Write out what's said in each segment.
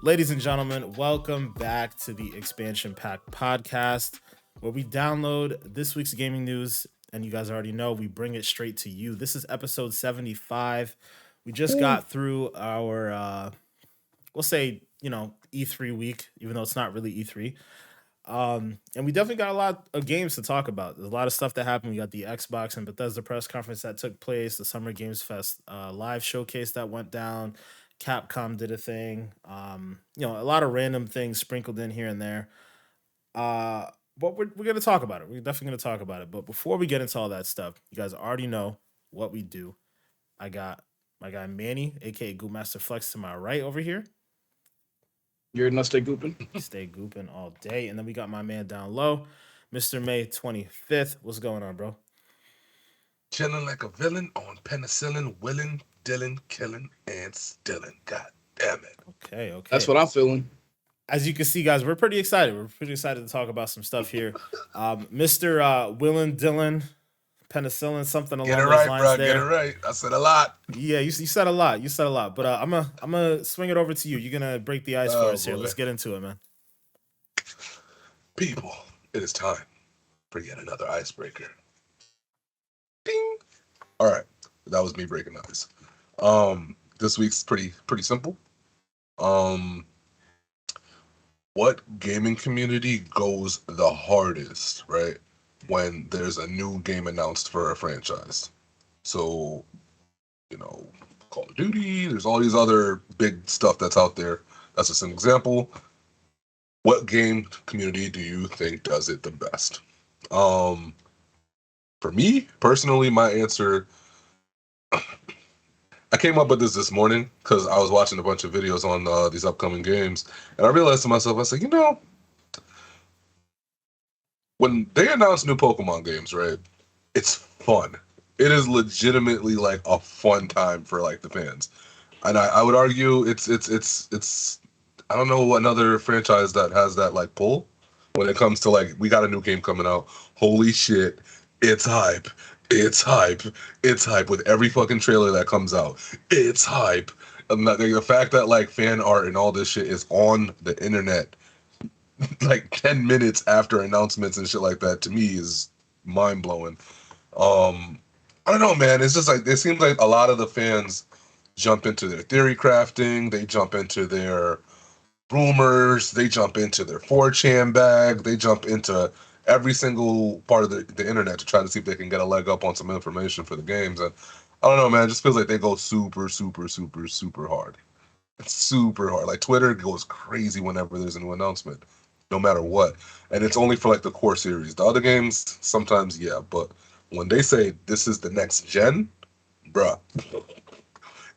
Ladies and gentlemen, welcome back to the Expansion Pack podcast, where we download this week's gaming news, and you guys already know we bring it straight to you. This is episode 75. We just got through our, we'll say, E3 week, even though it's not really E3. And we definitely got a lot of games to talk about. There's a lot of stuff that happened. We got the Xbox and Bethesda press conference that took place, the Summer Games Fest live showcase that went down. Capcom did a thing. A lot of random things sprinkled in here and there. But we're going to talk about it. We're definitely going to talk about it. But before we get into all that stuff, you guys already know what we do. I got my guy Manny, aka Goopmaster Flex, to my right over here. You're not stay gooping. Stay gooping all day. And then we got my man down low, Mr. May 25th. What's going on, bro? Chilling like a villain on penicillin, willing, Dylan, killing, and stealing. God damn it. Okay. That's what I'm feeling. As you can see, guys, we're pretty excited. We're pretty excited to talk about some stuff here. Mr. Willen, Dylan, penicillin, something along those lines bro. there. Get it right. I said a lot. Yeah, you said a lot. You said a lot. But I'm gonna swing it over to you. You're gonna break the ice for us here. Let's get into it, man. People, it is time for yet another icebreaker. Ding. All right, that was me breaking the ice. This week's pretty simple. What gaming community goes the hardest, right, when there's a new game announced for a franchise? So, Call of Duty, there's all these other big stuff that's out there. That's just an example. What game community do you think does it the best? For me, personally, my answer, I came up with this morning because I was watching a bunch of videos on these upcoming games, and I realized to myself, I said, when they announce new Pokemon games, right, it's fun. It is legitimately like a fun time for like the fans, and I would argue it's I don't know another franchise that has that like pull when it comes to like we got a new game coming out. Holy shit, it's hype. It's hype. It's hype with every fucking trailer that comes out. It's hype. And the fact that like fan art and all this shit is on the internet like 10 minutes after announcements and shit like that, to me is mind blowing. I don't know, man. It's just like it seems like a lot of the fans jump into their theory crafting, they jump into their rumors, they jump into their 4chan bag, they jump into every single part of the internet to try to see if they can get a leg up on some information for the games. And I don't know, man, it just feels like they go super, super, super, super hard. It's super hard. Like Twitter goes crazy whenever there's a new announcement, no matter what. And it's only for like the core series. The other games, sometimes, yeah, but when they say this is the next gen, bruh,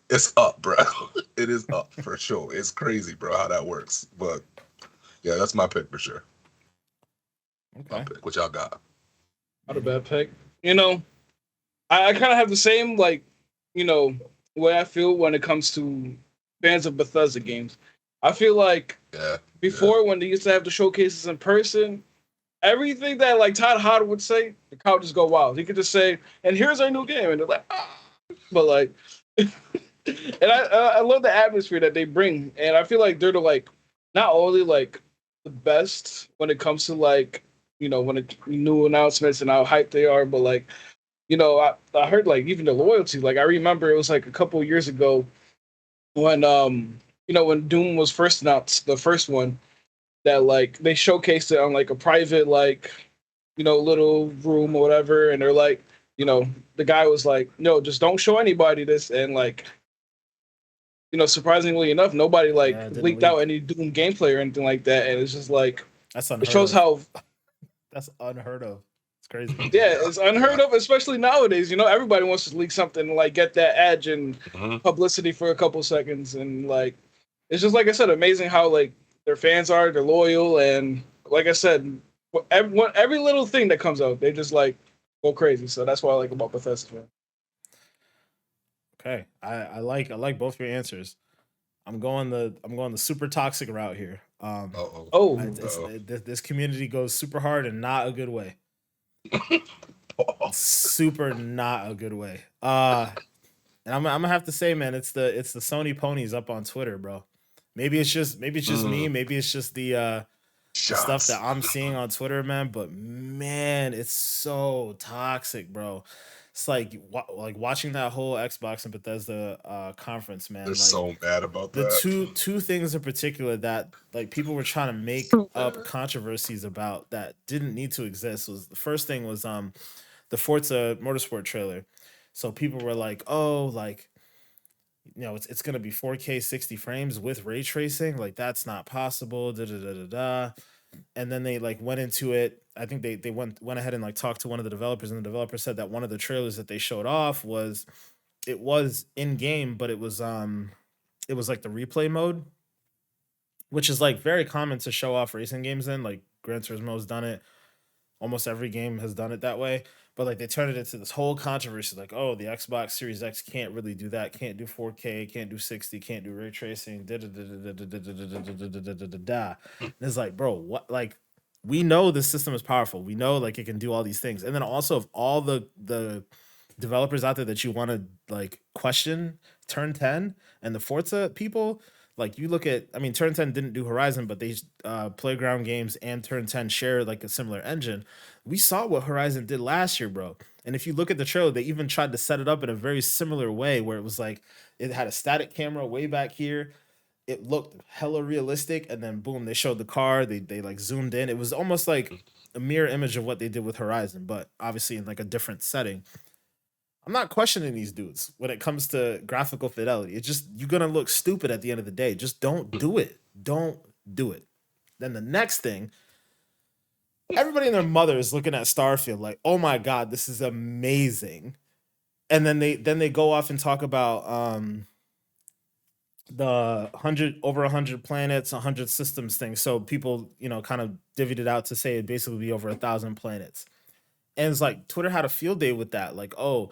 it's up, bruh. It is up for sure. It's crazy, bro, how that works. But yeah, that's my pick for sure. Okay. What y'all got? Not a bad pick. I kind of have the same way I feel when it comes to fans of Bethesda games. I feel like before when they used to have the showcases in person, everything that like Todd Howard would say, the crowd just go wild. He could just say, "And here's our new game," and they're like, "Ah!" But like, and I love the atmosphere that they bring, and I feel like they're not only like the best when it comes to like when it new announcements and how hyped they are, but like I heard like even the loyalty. Like I remember it was like a couple of years ago when when Doom was first announced, the first one, that like they showcased it on like a private little room or whatever, and they're like the guy was like, "No, just don't show anybody this," and like surprisingly enough, nobody leaked out any Doom gameplay or anything like that, and it's just like That's it shows how that's unheard of. It's crazy. Yeah, it's unheard of, especially nowadays. Everybody wants to leak something and like get that edge and publicity for a couple seconds, and like it's just like I said, amazing how like their fans are, they're loyal, and like I said, every little thing that comes out, they just like go crazy. So that's what I like about Bethesda. Man. Okay, I like both your answers. I'm going the super toxic route here. This community goes super hard and not a good way. Super not a good way. And I'm gonna have to say, man, it's the Sony ponies up on Twitter, bro. Maybe it's just me. Maybe it's just the stuff Shots. that I'm seeing on Twitter, man. But man, it's so toxic, bro. It's like watching that whole Xbox and Bethesda conference, man. They're Like so mad about the that. two things in particular that like people were trying to make up controversies about that didn't need to exist was the first thing was the Forza Motorsport trailer. So people were like, "Oh, like it's gonna be 4K 60 frames with ray tracing. Like that's not possible." Da da da da da. And then they like went into it. I think they went ahead and like talked to one of the developers, and the developer said that one of the trailers that they showed off was it was in game, but it was like the replay mode, which is like very common to show off racing games in. Like Gran Turismo's done it. Almost every game has done it that way. But like they turned it into this whole controversy, like, oh, the Xbox Series X can't really do that, can't do 4K, can't do 60, can't do ray tracing. Da da da da da da da da da da da. It's like, bro, what? Like, we know the system is powerful. We know like it can do all these things. And then also, of all the developers out there that you want to like question Turn 10 and the Forza people, like you look at, I mean, Turn 10 didn't do Horizon, but they Playground Games and Turn 10 share like a similar engine. We saw what Horizon did last year, bro. And if you look at the trailer, they even tried to set it up in a very similar way where it was like it had a static camera way back here. It looked hella realistic, and then boom, they showed the car. They like zoomed in. It was almost like a mirror image of what they did with Horizon, but obviously in like a different setting. I'm not questioning these dudes when it comes to graphical fidelity. It's just you're gonna look stupid at the end of the day. Just don't do it. Don't do it. Then the next thing, everybody and their mother is looking at Starfield like, oh my god, this is amazing. And then they go off and talk about the 100 planets, 100 systems thing. So people, kind of divvied it out to say it basically be over 1,000 planets. And it's like Twitter had a field day with that. Like, oh,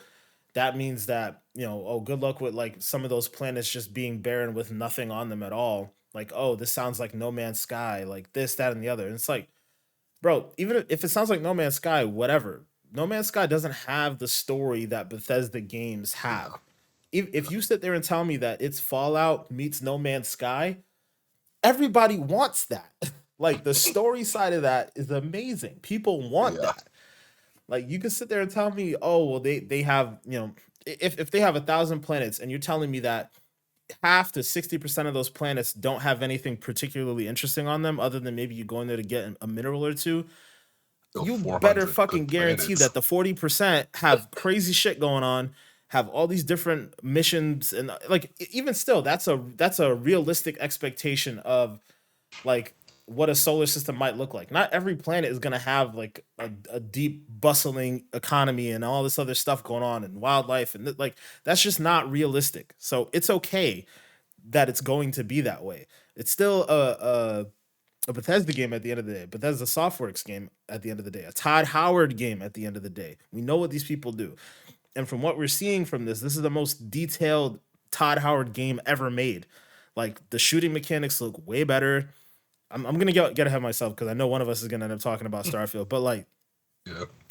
that means that, oh, good luck with like some of those planets just being barren with nothing on them at all. Like, oh, this sounds like No Man's Sky, like this, that, and the other. And it's like, bro, even if it sounds like No Man's Sky, whatever. No Man's Sky doesn't have the story that Bethesda games have. If you sit there and tell me that it's Fallout meets No Man's Sky, everybody wants that. Like the story side of that is amazing. People want that. Like you can sit there and tell me, oh, well, they have, if they have 1,000 planets, and you're telling me that half to 60% of those planets don't have anything particularly interesting on them, other than maybe you go in there to get a mineral or two, you better fucking guarantee that the 40% have crazy shit going on, have all these different missions, and like even still, that's a realistic expectation of like what a solar system might look like. Not every planet is gonna have like a deep bustling economy and all this other stuff going on and wildlife and like that's just not realistic. So it's okay that it's going to be that way. It's still a Bethesda game at the end of the day. Bethesda Softworks game at the end of the day. A Todd Howard game at the end of the day. We know what these people do. And from what we're seeing from this is the most detailed Todd Howard game ever made. Like the shooting mechanics look way better. I'm gonna get ahead of myself because I know one of us is gonna end up talking about Starfield, but like,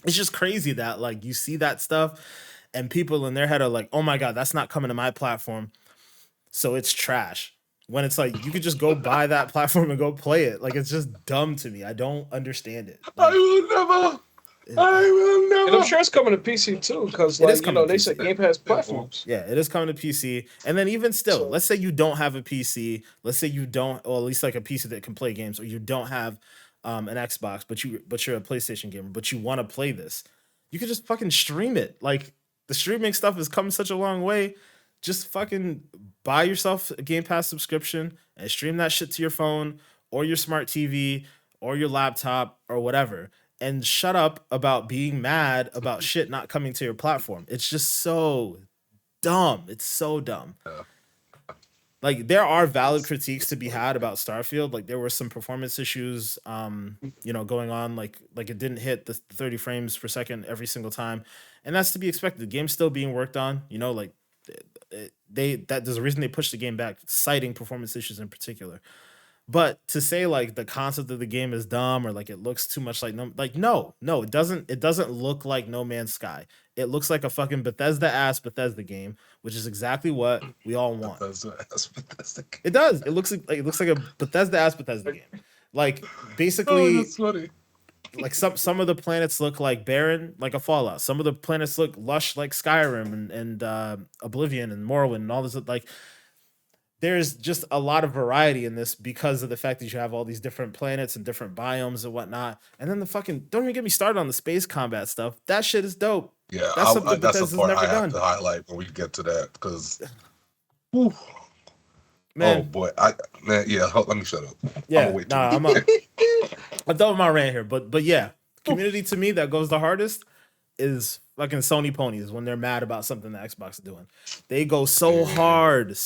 it's just crazy that like you see that stuff and people in their head are like, oh my god, that's not coming to my platform, so it's trash. When it's like you could just go buy that platform and go play it. Like it's just dumb to me. I don't understand it. Like, I will never. And I'm sure it's coming to PC too, because like they said Game Pass platforms. Yeah, it is coming to PC. And then even still, let's say you don't have a PC. Let's say you don't, or at least like a PC that can play games, or you don't have an Xbox, but you're a PlayStation gamer, but you want to play this. You can just fucking stream it. Like the streaming stuff has come such a long way. Just fucking buy yourself a Game Pass subscription and stream that shit to your phone or your smart TV or your laptop or whatever. And shut up about being mad about shit not coming to your platform. It's just so dumb. It's so dumb. Like there are valid critiques to be had about Starfield. Like there were some performance issues, going on. Like it didn't hit the 30 frames per second every single time, and that's to be expected. The game's still being worked on. Like there's a reason they pushed the game back, citing performance issues in particular. But to say like the concept of the game is dumb or like it looks too much like no, it doesn't look like No Man's Sky. It looks like a fucking Bethesda game, which is exactly what we all want. Bethesda. It does. It looks like a Bethesda game. Like Oh, basically that's funny. like some of the planets look like barren, like a Fallout. Some of the planets look lush, like Skyrim and Oblivion and Morrowind and all this. Like, there's just a lot of variety in this because of the fact that you have all these different planets and different biomes and whatnot. And then the fucking don't even get me started on the space combat stuff. That shit is dope. Yeah, That's something that's the Bethesda's part never I have done, to highlight when we get to that because, oh man. boy, let me shut up. I'm Yeah, gonna wait. nah, I'm done with my rant here, but yeah, community to me that goes the hardest is fucking Sony ponies when they're mad about something that Xbox is doing. They go so hard,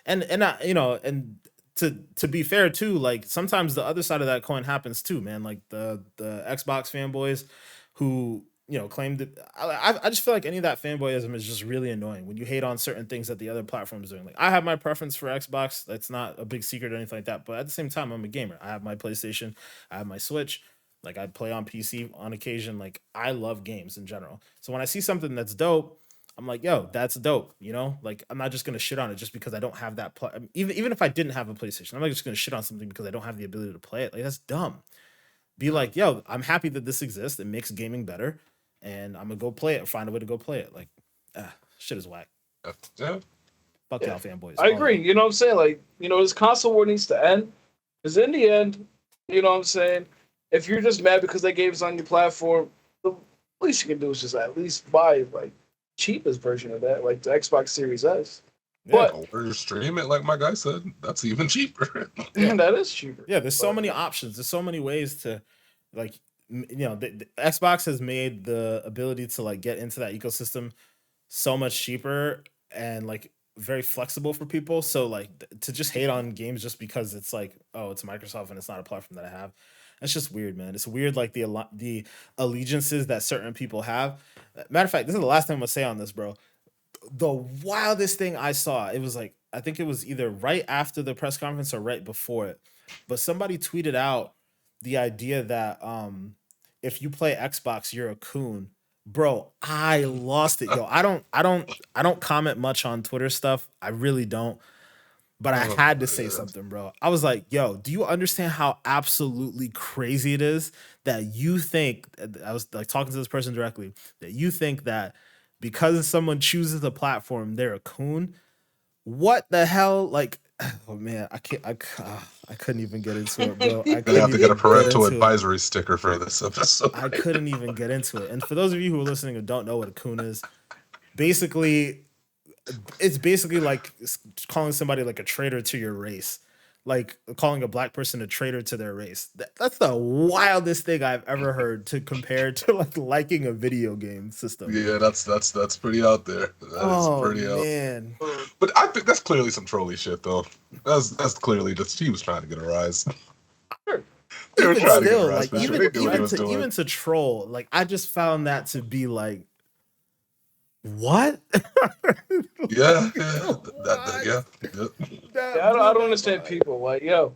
and I, and to be fair too, like sometimes the other side of that coin happens too, man. Like the Xbox fanboys who claim that I just feel like any of that fanboyism is just really annoying when you hate on certain things that the other platforms are doing. Like I have my preference for Xbox, that's not a big secret or anything like that. But at the same time, I'm a gamer. I have my PlayStation, I have my Switch. Like I play on PC on occasion. Like I love games in general. So when I see something that's dope, I'm like, yo, that's dope. Like I'm not just gonna shit on it just because I don't have that. Even if I didn't have a PlayStation, I'm not just gonna shit on something because I don't have the ability to play it. Like that's dumb. Be like, yo, I'm happy that this exists. It makes gaming better, and I'm gonna go play it or find a way to go play it. Like, shit is whack. Yeah. Fuck y'all fanboys. I agree. You know what I'm saying? Like, this console war needs to end. Because in the end, you know what I'm saying? If you're just mad because they gave us on your platform, the least you can do is just at least buy like cheapest version of that, like the Xbox Series S. Yeah. But Or stream it, like my guy said. That's even cheaper. that is cheaper. Yeah, there's so many options. There's so many ways to, like, the Xbox has made the ability to like get into that ecosystem so much cheaper and like very flexible for people. So like to just hate on games just because it's like, oh, it's Microsoft and it's not a platform that I have. That's just weird, man. It's weird, like the allegiances that certain people have. Matter of fact, this is the last thing I'm gonna say on this, bro. The wildest thing I saw, it was like I think it was either right after the press conference or right before it, but somebody tweeted out the idea that if you play Xbox, you're a coon. Bro, I lost it. Yo, I don't comment much on Twitter stuff. I really don't. But I had to say something, bro. I was like, yo, do you understand how absolutely crazy it is that you think, I was like talking to this person directly, that you think that because someone chooses a platform, they're a coon? What the hell? Like, oh man, I couldn't even get into it, bro. I Gonna couldn't have to get a even parental into it. advisory sticker for this episode. I couldn't even get into it. And for those of you who are listening and don't know what a coon is, basically, it's basically like calling somebody like a traitor to your race, like calling a black person a traitor to their race. That's the wildest thing I've ever heard to compare to like liking a video game system. Yeah, that's pretty out there. That's pretty out. Man. But I think that's clearly some trolly shit, though. That's clearly just he was trying to get a rise. Sure. They were Even trying to get a still, rise. like for sure. They knew what he was doing. even to troll, like I just found that to be like, what? Yeah. I don't understand people. Like, yo,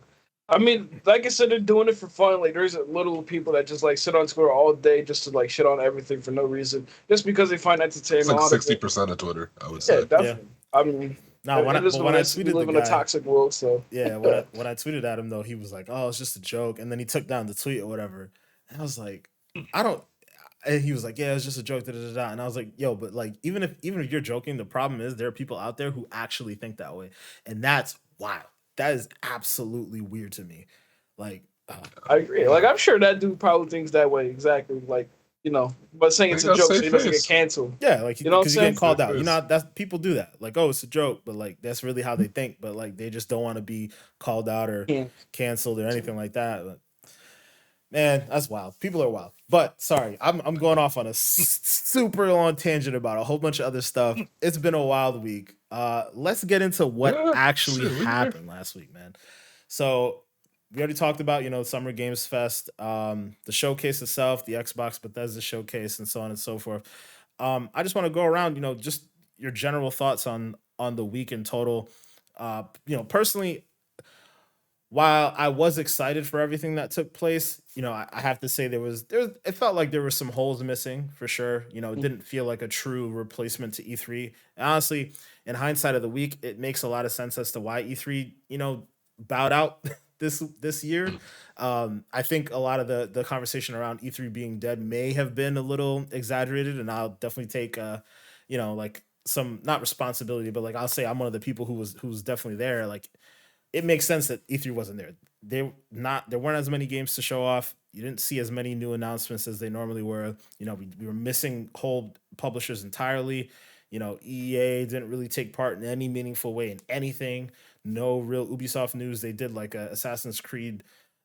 I mean, like I said, they're doing it for fun. Like, there's little people that just like sit on Twitter all day just to like shit on everything for no reason, just because they find It's entertainment. like out of it. 60% of Twitter, I would Yeah, say. definitely. I mean, No, when I it is what it is. We tweeted live the in a guy, toxic world, so yeah, when I tweeted at him though, he was like, "Oh, it's just a joke," and then he took down the tweet or whatever. And I was like, I don't. And he was like, "Yeah, it's just a joke." Da, da, da, da. And I was like, "Yo, but like, even if you're joking, the problem is there are people out there who actually think that way, and that's wild. That is absolutely weird to me. Like, I agree. Like, I'm sure that dude probably thinks that way exactly. Like, but saying it's He a got joke so safe he doesn't face. get canceled. yeah, like You know what I'm because you're getting saying? called out. Yes. That's people do that. Like, oh, it's a joke, but like that's really how they think. But like they just don't want to be called out or Yeah. canceled or anything like that. But, man, that's wild. People are wild. But sorry, I'm going off on a super long tangent about a whole bunch of other stuff. It's been a wild week. Let's get into what Yeah, actually shit, we happened last week, man. So we already talked about Summer Games Fest, the showcase itself, the Xbox Bethesda showcase, and so on and so forth. I just want to go around, just your general thoughts on the week in total. Personally, while I was excited for everything that took place, I have to say it felt like there were some holes missing for sure. It didn't feel like a true replacement to E3. And honestly, in hindsight of the week, it makes a lot of sense as to why E3, bowed out this year. I think a lot of the conversation around E3 being dead may have been a little exaggerated, and I'll definitely take like some, not responsibility, but like I'll say I'm one of the people who's definitely there. Like, it makes sense that E3 wasn't there. There weren't as many games to show off. You didn't see as many new announcements as they normally were. We were missing whole publishers entirely. EA didn't really take part in any meaningful way in anything. No real Ubisoft news. They did like a Assassin's Creed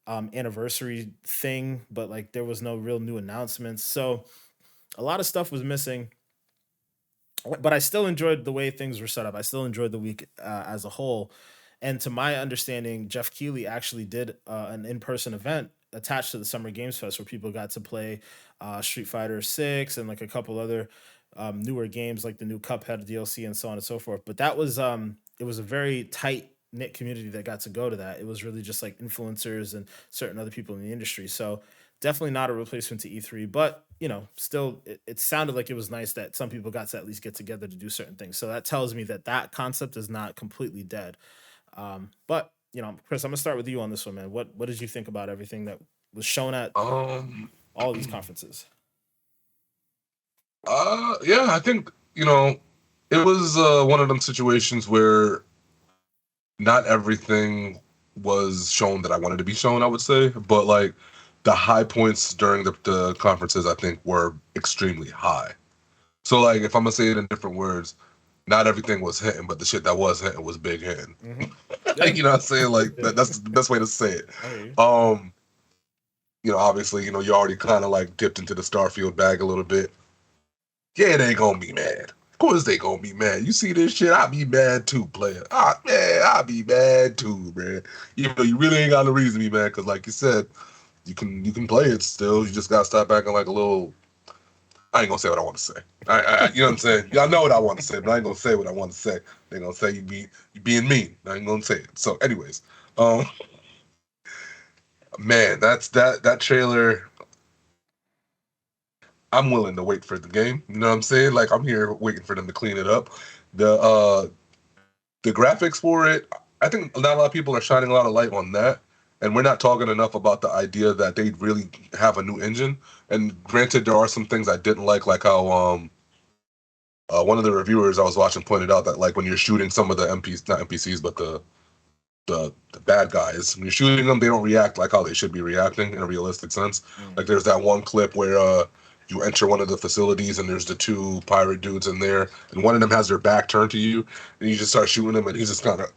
anniversary thing, but like there was no real new announcements. So a lot of stuff was missing, but I still enjoyed the way things were set up. I still enjoyed the week as a whole. And to my understanding, Jeff Keighley actually did an in-person event attached to the Summer Games Fest where people got to play Street Fighter 6 and like a couple other newer games like the new Cuphead DLC and so on and so forth. But that was it was a very tight knit community that got to go to that. It was really just like influencers and certain other people in the industry. So definitely not a replacement to E3, but still it sounded like it was nice that some people got to at least get together to do certain things. So that tells me that that concept is not completely dead. But Chris, I'm gonna start with you on this one, man. What did you think about everything that was shown at all these conferences? Yeah, I think it was one of them situations where not everything was shown that I wanted to be shown, I would say, but like the high points during the conferences, I think, were extremely high. So like, if I'm gonna say it in different words, not everything was hitting, but the shit that was hitting was big hitting. Mm-hmm. You know what I'm saying? Like that's the best way to say it. Obviously, you already kind of like dipped into the Starfield bag a little bit. Yeah, they gonna be mad. Of course they gonna be mad. You see this shit, I'll be mad too, player. Man, I'll be mad too, man. Even though you really ain't got no reason to be mad, because like you said, you can play it still. You just gotta stop acting like a little. I ain't gonna say what I want to say. You know what I'm saying? Y'all know what I want to say, but I ain't gonna say what I want to say. They gonna say you being mean. I ain't gonna say it. So, anyways, man, that trailer. I'm willing to wait for the game. You know what I'm saying? Like I'm here waiting for them to clean it up. The graphics for it, I think not a lot of people are shining a lot of light on that. And we're not talking enough about the idea that they really have a new engine. And granted, there are some things I didn't like how one of the reviewers I was watching pointed out that like when you're shooting some of the MPs, not NPCs, but the bad guys, when you're shooting them, they don't react like how they should be reacting in a realistic sense. Like there's that one clip where you enter one of the facilities and there's the two pirate dudes in there, and one of them has their back turned to you, and you just start shooting him, and he's just kind of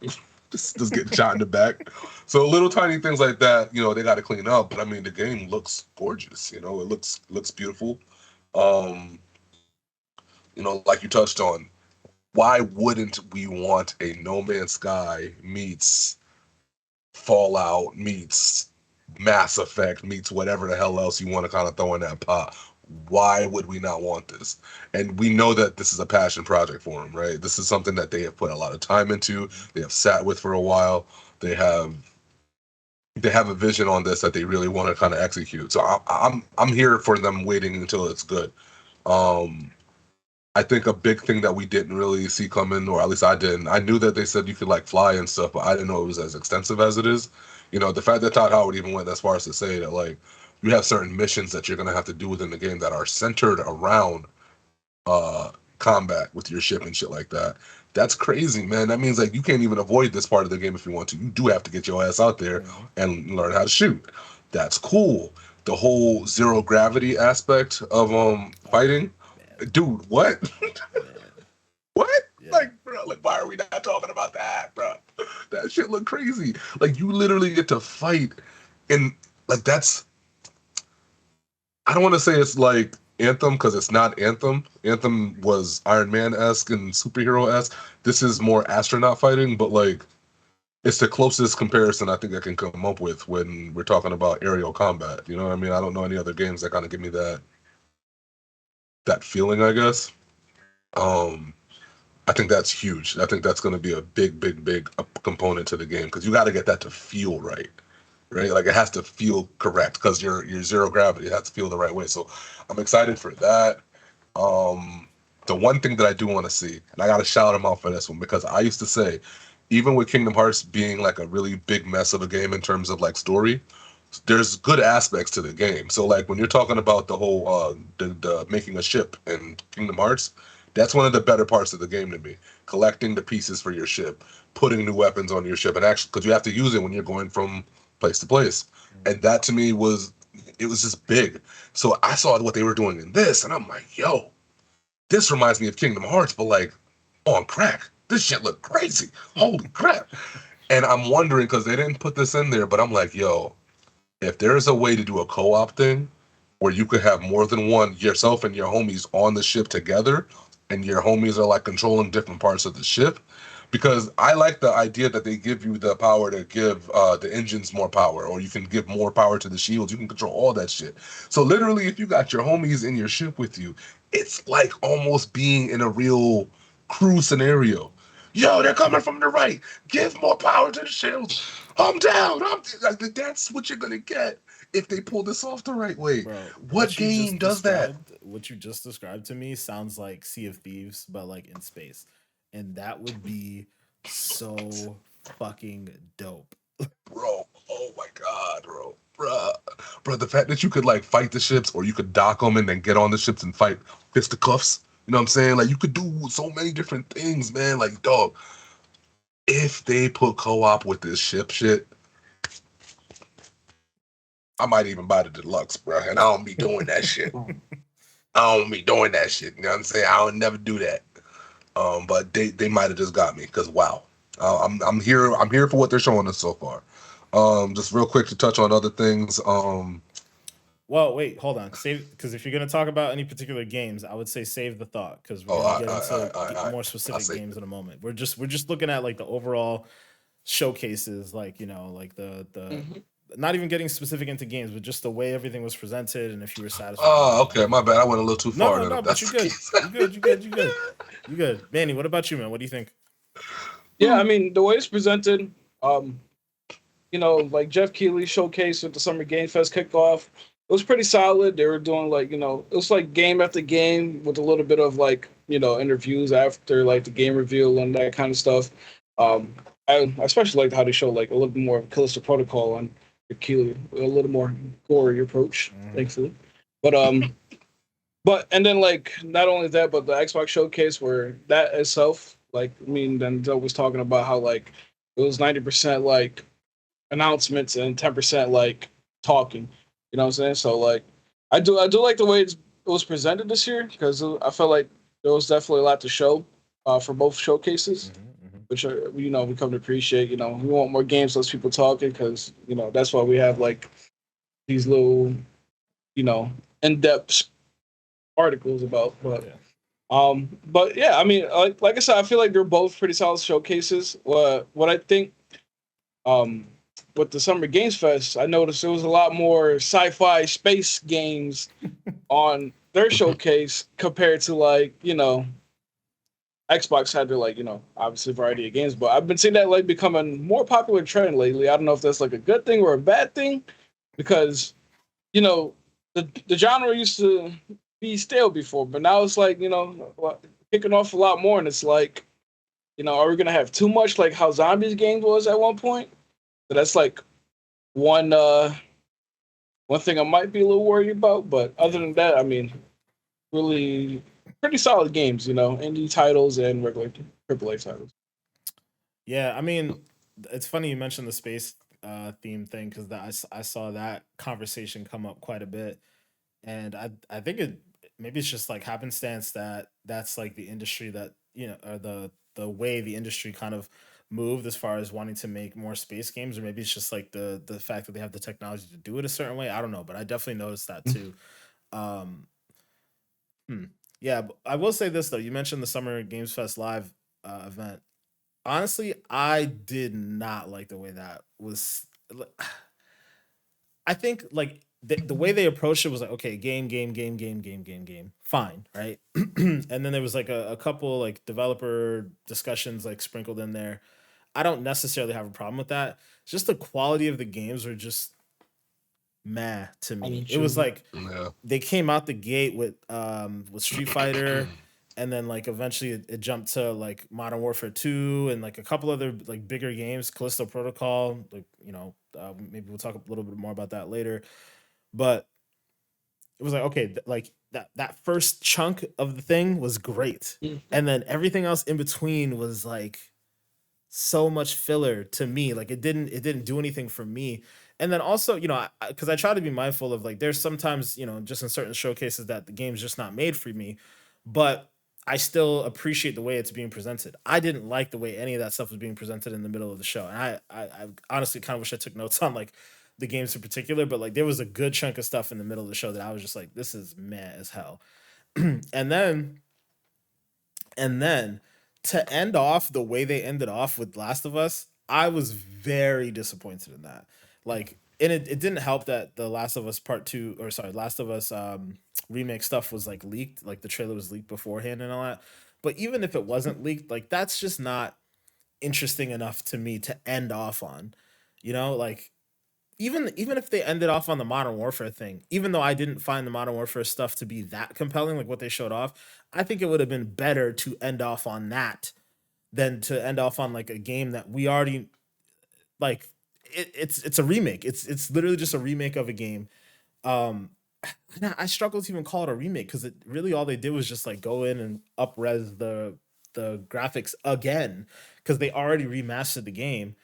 just getting shot in the back. So little tiny things like that, they got to clean up. But I mean, the game looks gorgeous. It looks beautiful. Like you touched on, why wouldn't we want a No Man's Sky meets Fallout meets Mass Effect meets whatever the hell else you want to kind of throw in that pot? Why would we not want this? And we know that this is a passion project for them, right? This is something that they have put a lot of time into. They have sat with for a while. They have a vision on this that they really want to kind of execute. So I'm here for them waiting until it's good. I think a big thing that we didn't really see coming, or at least I didn't. I knew that they said you could like fly and stuff, but I didn't know it was as extensive as it is. The fact that Todd Howard even went as far as to say that like you have certain missions that you're gonna have to do within the game that are centered around combat with your ship and shit like that. That's crazy, man. That means like you can't even avoid this part of the game if you want to. You do have to get your ass out there and learn how to shoot. That's cool. The whole zero gravity aspect of fighting. Dude, what? What? Yeah. Like, bro, like, why are we not talking about that, bro? That shit look crazy. Like, you literally get to fight, and like that's. I don't want to say it's like Anthem because it's not Anthem. Anthem was Iron Man-esque and superhero-esque. This is more astronaut fighting, but like, it's the closest comparison I think I can come up with when we're talking about aerial combat. You know what I mean? I don't know any other games that kind of give me that feeling, I guess. I think that's huge. I think that's going to be a big component to the game because you got to get that to feel right. Right, like it has to feel correct because your zero gravity has to feel the right way. So I'm excited for that. The one thing that I do want to see, and I got to shout him out for this one because I used to say, even with Kingdom Hearts being like a really big mess of a game in terms of like story, there's good aspects to the game. So like when you're talking about the whole the making a ship in Kingdom Hearts, that's one of the better parts of the game to me. Collecting the pieces for your ship, putting new weapons on your ship, and actually because you have to use it when you're going from place to place, and that to me was just big. So I saw what they were doing in this, and I'm like, yo, this reminds me of Kingdom Hearts, but like on crack. This shit look crazy. Holy crap! And I'm wondering because they didn't put this in there, but I'm like, yo, if there's a way to do a co-op thing where you could have more than one, yourself and your homies on the ship together, and your homies are like controlling different parts of the ship, because I like the idea that they give you the power to give the engines more power, or you can give more power to the shields. You can control all that shit. So literally, if you got your homies in your ship with you, it's like almost being in a real crew scenario. Yo, they're coming from the right. Give more power to the shields. I'm down. Like, that's what you're gonna get if they pull this off the right way. Bro, What game does that? what you just described to me sounds like Sea of Thieves, but like in space. And that would be so fucking dope. Bro, oh my god, bro, the fact that you could like fight the ships, or you could dock them and then get on the ships and fight fisticuffs. You know what I'm saying? Like you could do so many different things, man. Like dog, if they put co-op with this ship shit, I might even buy the deluxe, bro. And I don't be doing that shit. I don't be doing that shit. You know what I'm saying? I don't never do that. But they might have just got me because wow, I'm here. I'm here for what they're showing us so far. Just real quick to touch on other things. Well, wait, hold on. Save because if you're gonna talk about any particular games, I would say save the thought because we're Oh, gonna get into more I specific say games in a moment. We're just looking at like the overall showcases, like like the Mhm. not even getting specific into games, but just the way everything was presented and if you were satisfied with Oh, it. okay, my bad. I went a little too No, far no, then. no, If but that's you the good. case. You good. You good. You good. You good. Manny, what about you, man? What do you think? Yeah, I mean the way it's presented, um, like Jeff Keighley showcase with the Summer Game Fest kickoff. It was pretty solid. They were doing like, it was like game after game with a little bit of like, interviews after like the game reveal and that kind of stuff. Um, I especially liked how they showed like a little bit more of Callisto Protocol on the Keighley, a little more gory approach, Mhm. thankfully. But and then like not only that, but the Xbox showcase where that itself, like I mean, then Doug was talking about how like it was 90% like announcements and 10% like talking. You know what I'm saying? So like I do like the way it was presented this year because I felt like there was definitely a lot to show for both showcases, Mhm. Mhm. which are, we come to appreciate. We want more games, less people talking because that's why we have like these little you know in depth articles about. Yeah. But yeah, I mean, like I said, I feel like they're both pretty solid showcases. What I think um, with the Summer Games Fest, I noticed there was a lot more sci-fi space games on their showcase compared to like Xbox had their like obviously variety of games, but I've been seeing that like becoming more popular trend lately. I don't know if that's like a good thing or a bad thing because you know the genre used to be stale before, but now it's like kicking off a lot more, and it's like are we gonna have too much like how zombies games was at one point? So that's like one one thing I might be a little worried about, but other Yeah. than that, I mean, really pretty solid games, indie titles and regular AAA titles. Yeah, I mean, it's funny you mentioned the space theme thing because I saw that conversation come up quite a bit, and I think it maybe it's just like happenstance that that's like the industry that or the way the industry kind of moved as far as wanting to make more space games, or maybe it's just like the fact that they have the technology to do it a certain way. I don't know, but I definitely noticed that too. Um, hmm. Yeah, but I will say this though. You mentioned the Summer Games Fest live event. Honestly, I did not like the way that was. I think like the way they approached it was like, okay, game, fine, right? And then there was like a couple like developer discussions like sprinkled in there. I don't necessarily have a problem with that. It's just the quality of the games were just meh to me. It was like Yeah. they came out the gate with Street Fighter, and then like eventually it jumped to like Modern Warfare 2 and like a couple other like bigger games, Callisto Protocol, like maybe we'll talk a little bit more about that later. But it was like, okay, like that first chunk of the thing was great, and then everything else in between was like so much filler to me. Like it didn't do anything for me. And then also, because I try to be mindful of like there's sometimes, just in certain showcases that the game's just not made for me, but I still appreciate the way it's being presented. I didn't like the way any of that stuff was being presented in the middle of the show. And I honestly kind of wish I took notes on like the games in particular, but like there was a good chunk of stuff in the middle of the show that I was just like, this is meh as hell. and then and then to end off the way they ended off with Last of Us, I was very disappointed in that. Like, and it didn't help that the Last of Us Part Two, or sorry, Last of Us remake stuff was like leaked, like the trailer was leaked beforehand and all that. But even if it wasn't leaked, like that's just not interesting enough to me to end off on. Like even if they ended off on the Modern Warfare thing, even though I didn't find the Modern Warfare stuff to be that compelling, like what they showed off, I think it would have been better to end off on that than to end off on like a game that we already like. It's a remake. It's literally just a remake of a game. Um, I struggle to even call it a remake because it really all they did was just like go in and upres the graphics again because they already remastered the game.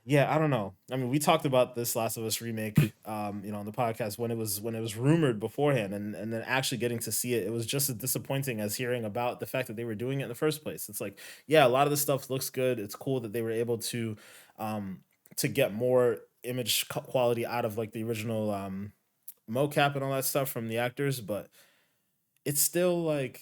Yeah, I don't know. I mean, we talked about this Last of Us remake, on the podcast when it was rumored beforehand, and then actually getting to see it, it was just as disappointing as hearing about the fact that they were doing it in the first place. It's like, yeah, a lot of the stuff looks good. It's cool that they were able to get more image quality out of like the original mocap and all that stuff from the actors, but it's still like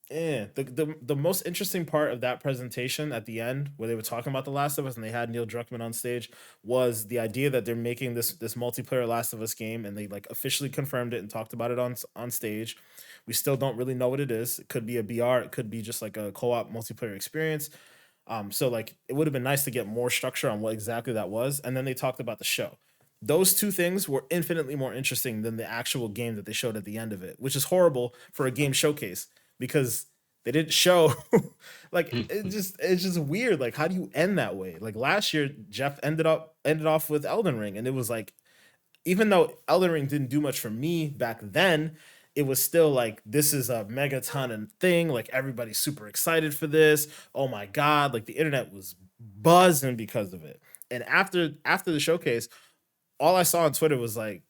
the most interesting part of that presentation at the end, where they were talking about The Last of Us and they had Neil Druckmann on stage, was the idea that they're making this multiplayer Last of Us game, and they like officially confirmed it and talked about it on stage. We still don't really know what it is. It could be a BR, it could be just like a co-op multiplayer experience. So like it would have been nice to get more structure on what exactly that was. And then they talked about the show. Those two things were infinitely more interesting than the actual game that they showed at the end of it, which is horrible for a game showcase because they didn't show like it's just weird. Like, how do you end that way? Like last year, Jeff ended off with Elden Ring, and it was like, even though Elden Ring didn't do much for me back then, it was still like, this is a megaton and thing. Like everybody's super excited for this. Oh my god! Like the internet was buzzing because of it. And after the showcase, all I saw on Twitter was like,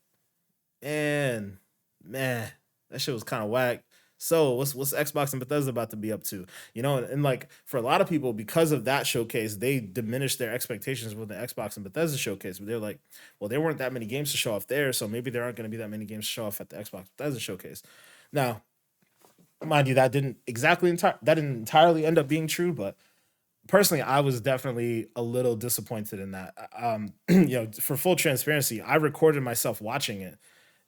man, that shit was kind of whack. So what's Xbox and Bethesda about to be up to? And like for a lot of people, because of that showcase, they diminished their expectations with the Xbox and Bethesda showcase. But they're like, well, there weren't that many games to show off there, so maybe there aren't going to be that many games to show off at the Xbox Bethesda showcase. Now, mind you, that didn't entirely end up being true, but personally, I was definitely a little disappointed in that. For full transparency, I recorded myself watching it,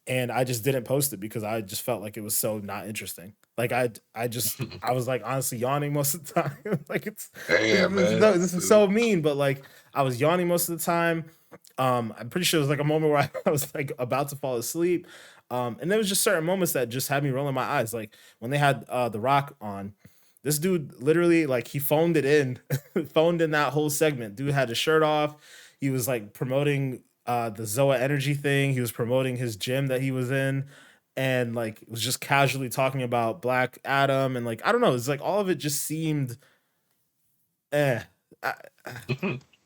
and I just didn't post it because I just felt like it was so not interesting. Like I was like honestly yawning most of the time. Like Damn, man. This is so mean, but like I was yawning most of the time. I'm pretty sure it was like a moment where I was like about to fall asleep. And there was just certain moments that just had me rolling my eyes. Like when they had The Rock on, this dude literally like he phoned it in, phoned in that whole segment. Dude had his shirt off. He was like promoting the Zoa Energy thing. He was promoting his gym that he was in, and like was just casually talking about Black Adam, and like I don't know, it's like all of it just seemed I, I,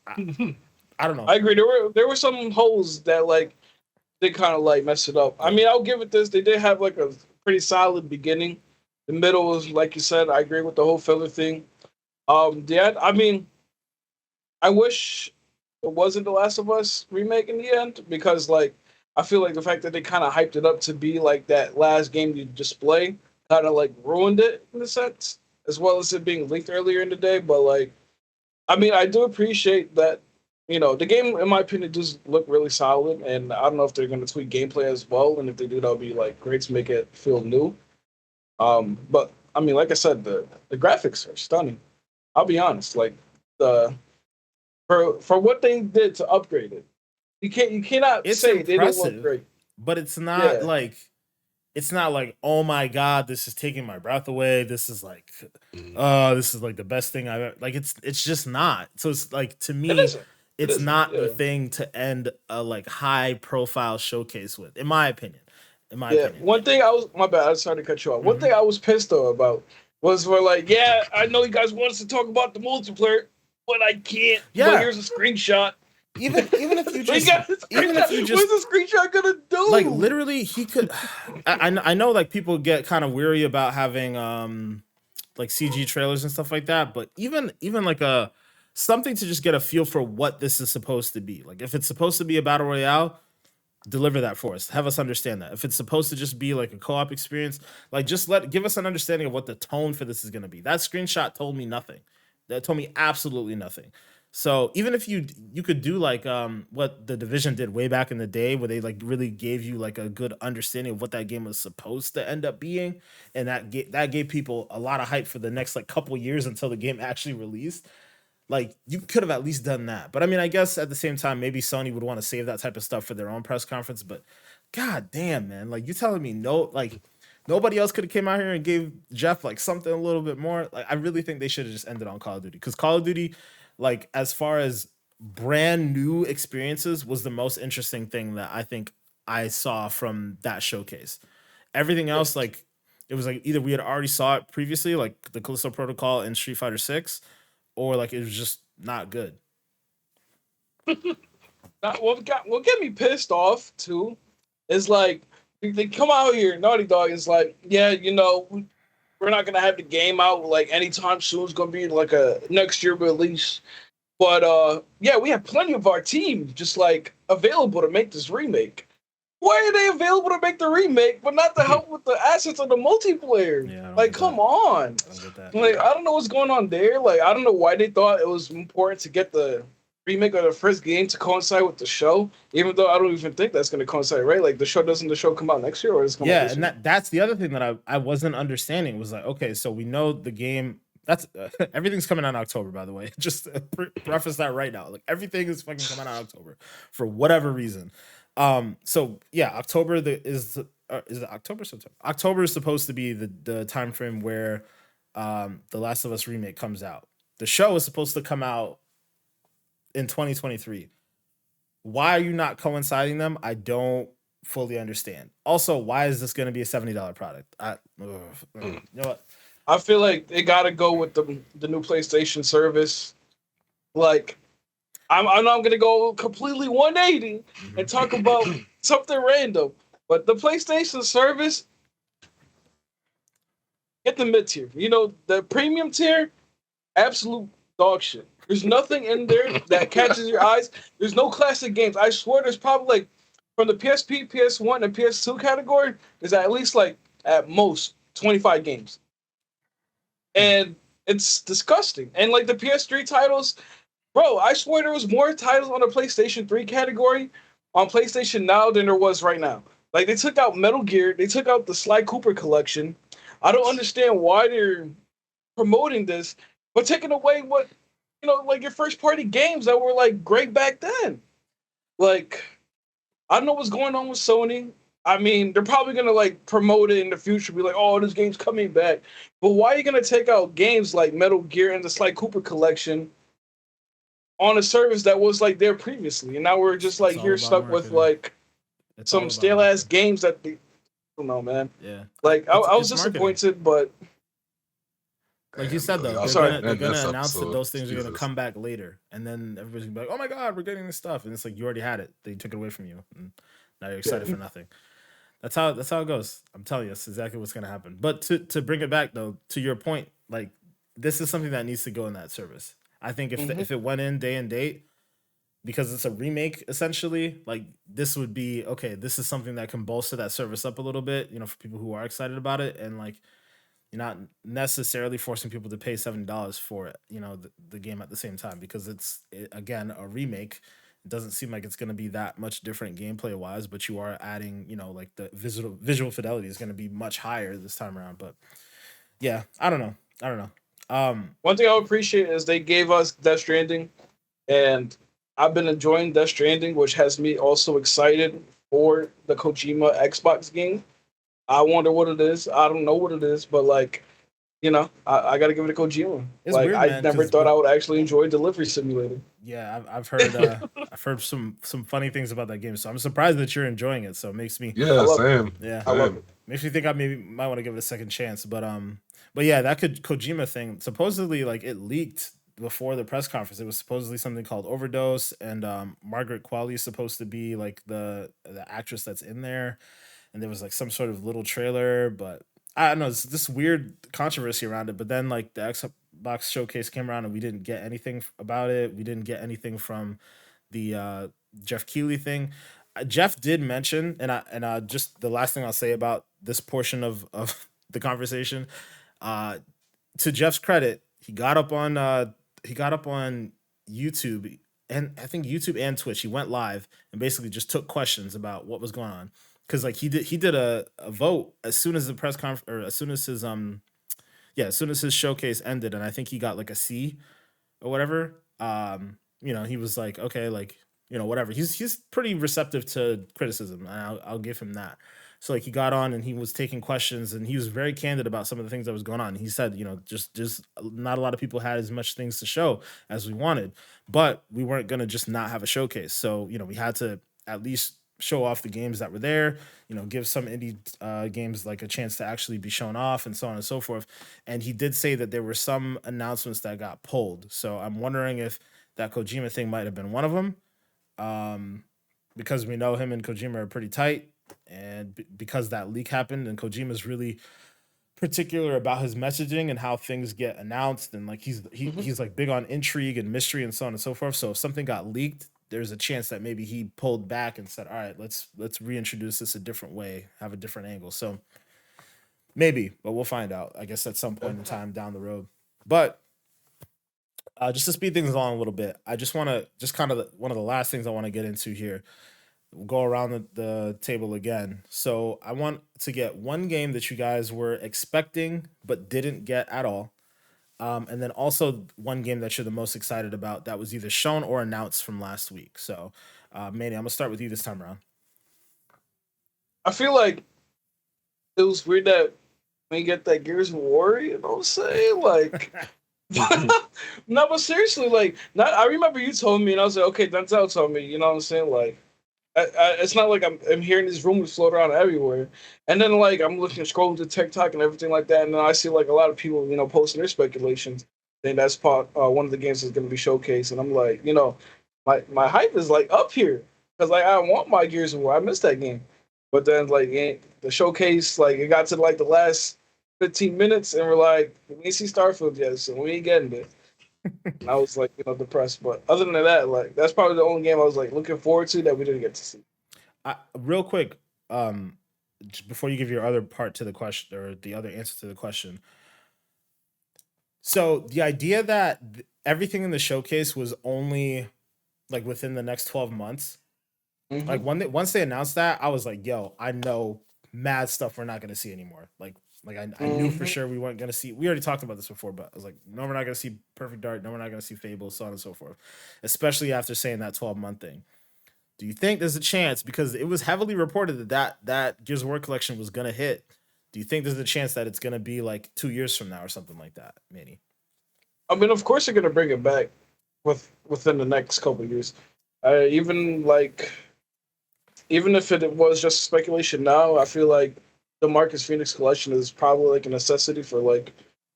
I don't know. I agree. There were some holes that like they kind of like messed it up. I mean, I'll give it this. They did have like a pretty solid beginning. The middle was like you said. I agree with the whole filler thing. I mean, I wish it wasn't The Last of Us remake in the end because like I feel like the fact that they kind of hyped it up to be like that last game you display kind of like ruined it in a sense, as well as it being leaked earlier in the day. But like, I mean, I do appreciate that the game, in my opinion, does look really solid, and I don't know if they're going to tweak gameplay as well, and if they do, that'll be like great to make it feel new. But I mean, like I said, the graphics are stunning. I'll be honest, like the for what they did to upgrade it, you cannot It's say they didn't look impressive, great. but Yeah, it's not like, oh my god, this is taking my breath away. This is like, Mhm. this is like the best thing I've ever, like. It's just not. So it's like, to it me, isn't. It it's isn't. not the Yeah, thing to end a like high profile showcase with, in my opinion. In my yeah. opinion. One thing I was my bad. I started to cut you off. One Mhm. thing I was pissed though about was we're like, yeah, I know you guys want us to talk about the multiplayer, but I can't. But Yeah, here's a screenshot. even if you We just got a even if screenshot. you just What's the screenshot gonna like, do? literally, he could. I know like people get kind of weary about having like CG trailers and stuff like that, but even like a something to just get a feel for what this is supposed to be. Like, if it's supposed to be a battle royale, deliver that for us. Have us understand that. If it's supposed to just be like a co-op experience, like, just give us an understanding of what the tone for this is going to be. That screenshot told me nothing. That told me absolutely nothing. So even if you could do like what the Division did way back in the day, where they like really gave you like a good understanding of what that game was supposed to end up being, and that gave people a lot of hype for the next like couple years until the game actually released. Like, you could have at least done that. But I mean, I guess at the same time, maybe Sony would want to save that type of stuff for their own press conference. But god damn, man, like, you telling me no, like, nobody else could have came out here and gave Jeff like something a little bit more. Like, I really think they should have just ended on Call of Duty, because Call of Duty, like, as far as brand new experiences, was the most interesting thing that I think I saw from that showcase. Everything Yeah. else, like, it was like either we had already saw it previously, like the Callisto Protocol and Street Fighter 6, or like it was just not good. What get me pissed off too is like they come out here, Naughty Dog is like, yeah, we're not gonna have the game out like anytime soon. It's gonna be like a next year release. But yeah, we have plenty of our team just like available to make this remake. Why are they available to make the remake, but not to help with the assets of the multiplayer? Yeah, I don't Like, get come that. on. I don't get that. Like, I don't know what's going on there. Like, I don't know why they thought it was important to get the remake of the first game to coincide with the show, even though I don't even think that's going to coincide, right? Like, the show come out next year or does it come out Yeah, this and year? that's the other thing that I wasn't understanding, was like, okay, so we know the game. That's everything's coming out in October, by the way. Just to preface that right now. Like, everything is fucking coming out in October for whatever reason. So yeah, October is it October, September? October is supposed to be the time frame where the Last of Us remake comes out. The show is supposed to come out in 2023. Why are you not coinciding them? I don't fully understand. Also, why is this going to be a $70 product? You Mm. know what? I feel like they got to go with the new PlayStation service. Like, I know I'm going to go completely 180 and talk about something random, but the PlayStation service, get the mid tier. The premium tier, absolute dog shit. There's nothing in there that catches your eyes. There's no classic games. I swear there's probably like from the PSP, PS1, and PS2 category, there's at least like at most 25 games. And it's disgusting. And like the PS3 titles, bro, I swear there was more titles on the PlayStation 3 category on PlayStation Now than there was right now. Like they took out Metal Gear, they took out the Sly Cooper collection. I don't understand why they're promoting this, but taking away what like your first party games that were like great back then. Like I don't know what's going on with Sony. I mean, they're probably gonna like promote it in the future, be like, "Oh, this game's coming back." But why are you gonna take out games like Metal Gear and the Sly Cooper collection on a service that was like there previously, and now we're just It's like all here about stuck with marketing. like It's all some about stale ass marketing. games that they, I don't know, man. Yeah, Like I was it's marketing. disappointed, but Like you Man, said, bro, though, I'm y'all sorry. can't they're end gonna this announce that episode. those things are gonna Jesus. come back later, and then everybody's gonna be like, "Oh my god, we're getting this stuff," and it's like, you already had it. They took it away from you, and now you're excited Yeah. for nothing. That's how it goes. I'm telling you, that's exactly what's gonna happen. But to bring it back though, to your point, like, this is something that needs to go in that service. I think Mm-hmm. if it went in day and date, because it's a remake essentially, like, this would be okay. This is something that can bolster that service up a little bit, for people who are excited about it, and like, you're not necessarily forcing people to pay $70 for it, the game at the same time, because again, a remake. It doesn't seem like it's going to be that much different gameplay wise, but you are adding, like the visual fidelity is going to be much higher this time around. But yeah, I don't know. I don't know. One thing I appreciate is they gave us Death Stranding, and I've been enjoying Death Stranding, which has me also excited for the Kojima Xbox game. I wonder what it is. I don't know what it is, but like, I got to give it to Kojima. It's Like, weird, I man, never because thought I would actually enjoy Delivery Simulator. yeah, I've heard some funny things about that game, so I'm surprised that you're enjoying it. So it makes me I Yeah, love it. same. yeah, I love Same. it. makes me think I maybe might want to give it a second chance. But yeah, that Kojima thing supposedly like it leaked before the press conference. It was supposedly something called Overdose, and Margaret Qualley is supposed to be like the actress that's in there, and there was like some sort of little trailer, but I don't know, it's this weird controversy around it. But then like the Xbox showcase came around and we didn't get anything about it. We didn't get anything from the Jeff Keighley thing. Jeff did mention, and just the last thing I'll say about this portion of the conversation, uh, to Jeff's credit, he got up on YouTube, and I think YouTube and Twitch. He went live and basically just took questions about what was going on, because like he did a vote as soon as the press conference, or as soon as his as soon as his showcase ended, and I think he got like a C or whatever. He was like, okay, like, whatever. He's pretty receptive to criticism, and I'll give him that. So like he got on and he was taking questions, and he was very candid about some of the things that was going on. He said, just not a lot of people had as much things to show as we wanted, but we weren't gonna just not have a showcase. So we had to at least show off the games that were there, give some indie games like a chance to actually be shown off, and so on and so forth. And he did say that there were some announcements that got pulled. So I'm wondering if that Kojima thing might have been one of them, because we know him and Kojima are pretty tight, and because that leak happened, and Kojima's really particular about his messaging and how things get announced, and like he's like big on intrigue and mystery and so on and so forth. So if something got leaked, there's a chance that maybe he pulled back and said, all right, let's reintroduce this a different way, have a different angle. So maybe, but we'll find out, I guess, at some point in time down the road. But just to speed things along a little bit, I just want to just kind of one of the last things I want to get into here. We'll go around the table again. So I want to get one game that you guys were expecting but didn't get at all. And then also one game that you're the most excited about that was either shown or announced from last week. So, Manny, I'm gonna start with you this time around. I feel like it was weird that when you get that Gears of War, you know what I'm saying? Like, no, but seriously, like, not. I remember you told me, and I was like, okay, Denzel told me, you know what I'm saying? Like, it's not like I'm hearing these rumors float around everywhere, and then like I'm looking scrolling to TikTok and everything like that, and then I see like a lot of people posting their speculations. Then that's part one of the games that's going to be showcased, and I'm like, my hype is like up here because like I want my Gears of War. I missed that game, but then like the showcase, like it got to like the last 15 minutes, and we're like, we ain't see Starfield yet, so we ain't getting it. And I was like, depressed. But other than that, like that's probably the only game I was like looking forward to that we didn't get to see. Real quick, just before you give your other part to the question, or the other answer to the question. So the idea that everything in the showcase was only like within the next 12 months, like once they announced that, I was like, yo, I know mad stuff we're not gonna see anymore. Like I knew for sure we weren't gonna see. We already talked about this before, but I was like, no, we're not gonna see Perfect Dark. No, we're not gonna see Fable, so on and so forth. Especially after saying that 12-month thing. Do you think there's a chance, because it was heavily reported that Gears of War collection was gonna hit? Do you think there's a chance that it's gonna be like 2 years from now or something like that, Manny? I mean, of course they're gonna bring it back within the next couple of years. Even like even if it was just speculation now, I feel like the Marcus Phoenix collection is probably like a necessity for like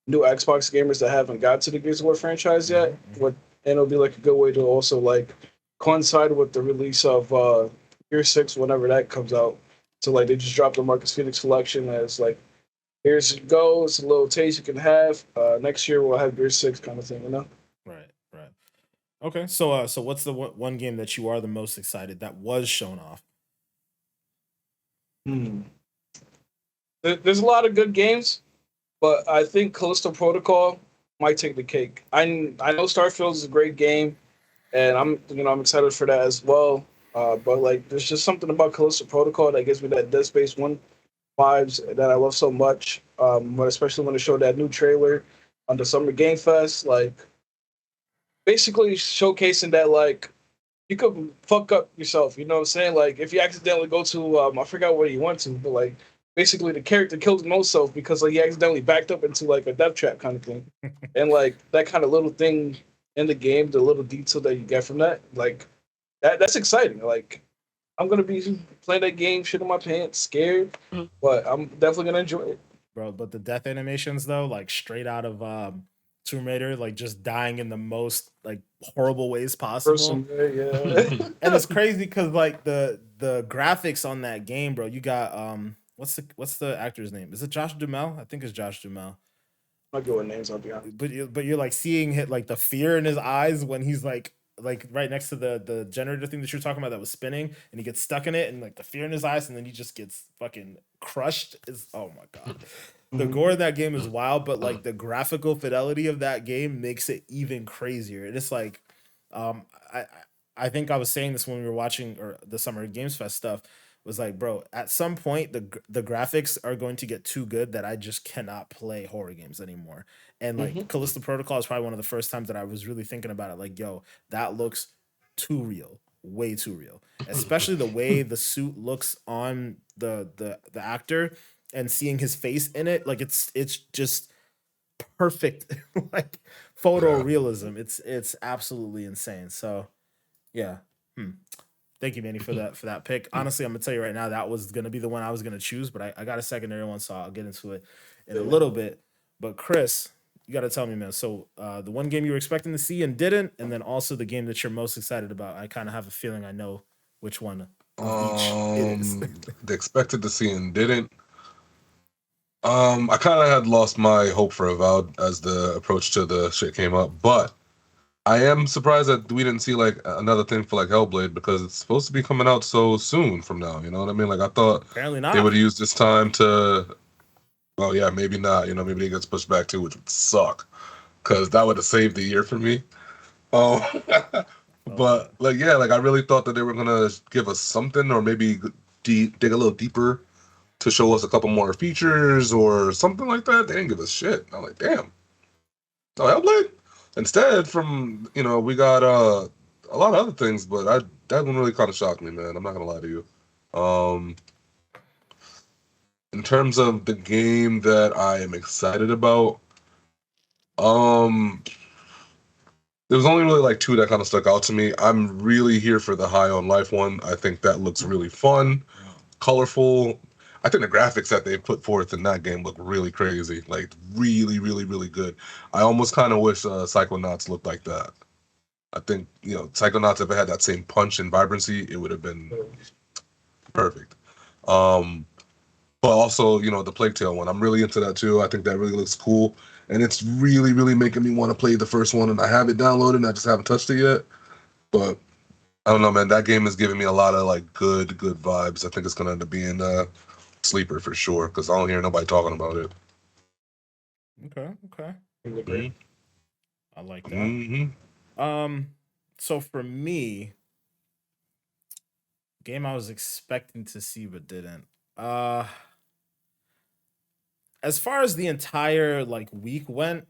new Xbox gamers that haven't got to the Gears of War franchise yet. And it'll be like a good way to also like coincide with the release of Gear 6 whenever that comes out. So like they just dropped the Marcus Phoenix collection as like, here's you go, it's a little taste you can have. Next year we'll have Gear 6 kind of thing, Right, right. Okay, so what's the one game that you are the most excited that was shown off? There's a lot of good games. but I think Callisto Protocol might take the cake. I know Starfield is a great game, and I'm excited for that as well. But like, there's just something about Callisto Protocol that gives me that Dead Space One vibes that I love so much. But especially when they showed that new trailer on the Summer Game Fest, like basically showcasing that like you could fuck up yourself. You know what I'm saying? Like if you accidentally go to I forgot where you went to, but like basically the character killed himself because like he accidentally backed up into like a death trap kind of thing, and like that kind of little thing in the game, the little detail that you get from that, like that's exciting. Like I'm gonna be playing that game, shit in my pants, scared, but I'm definitely gonna enjoy it. Bro. But the death animations though, like straight out of Tomb Raider, like just dying in the most like horrible ways possible. Person, yeah. And it's crazy because like the graphics on that game, bro. You got what's the actor's name? Is it Josh Duhamel? I think it's Josh Duhamel. I'll go with names. I'll be honest. But you're like seeing hit like the fear in his eyes when he's like right next to the generator thing that you're talking about that was spinning, and he gets stuck in it, and like the fear in his eyes, and then he just gets fucking crushed. Is oh my god. The gore in that game is wild, but like the graphical fidelity of that game makes it even crazier. And it's like, um, I I I think I was saying this when we were watching or the Summer Games Fest stuff was like, bro, at some point the graphics are going to get too good that I just cannot play horror games anymore. And like Hmm. Callisto Protocol is probably one of the first times that I was really thinking about it. Like, yo, that looks too real, way too real. Especially the way the suit looks on the actor and seeing his face in it, like it's just perfect, like Yeah. photorealism. It's absolutely insane. So yeah. Hmm. Thank you, Manny, for that pick. Honestly, I'm gonna tell you right now that was gonna be the one I was gonna choose, but I got a secondary one, so I'll get into it in a Yeah. little bit. But Chris, you gotta tell me, man. So the one game you were expecting to see and didn't, and then also the game that you're most excited about. I kind of have a feeling I know which one of each it is. They expected to see and didn't. I kind of had lost my hope for Avowed as the approach to the shit came up, but I am surprised that we didn't see like another thing for like Hellblade because it's supposed to be coming out so soon from now. You know what I mean? Like I thought Apparently they not. would use this time to. Well, yeah, maybe not. You know, maybe it gets pushed back too, which would suck because that would have saved the year for me. Oh, Oh man. but like yeah, like I really thought that they were gonna give us something or maybe dig a little deeper to show us a couple more features or something like that. They didn't give us shit. I'm like, damn. Oh, Hellblade. Instead, from we got a lot of other things, but that one really kind of shocked me, man. I'm not gonna lie to you. Um, in terms of the game that I am excited about, um, there was only really like two that kind of stuck out to me. I'm really here for the High on Life one. I think that looks really fun, colorful. I think the graphics that they put forth in that game look really crazy, like really, really, really good. I almost kind of wish Psychonauts looked like that. I think Psychonauts, if it had that same punch and vibrancy, it would have been perfect. Um, but also, the Plague Tale one, I'm really into that too. I think that really looks cool, and it's really, really making me want to play the first one. And I have it downloaded, and I just haven't touched it yet. But I don't know, man. That game is giving me a lot of like good vibes. I think it's gonna end up being sleeper for sure because I don't hear nobody talking about it. Okay. Okay. Mm-hmm. I like that. Mm-hmm. Um. So for me, game I was expecting to see but didn't. Uh as far as the entire like week went,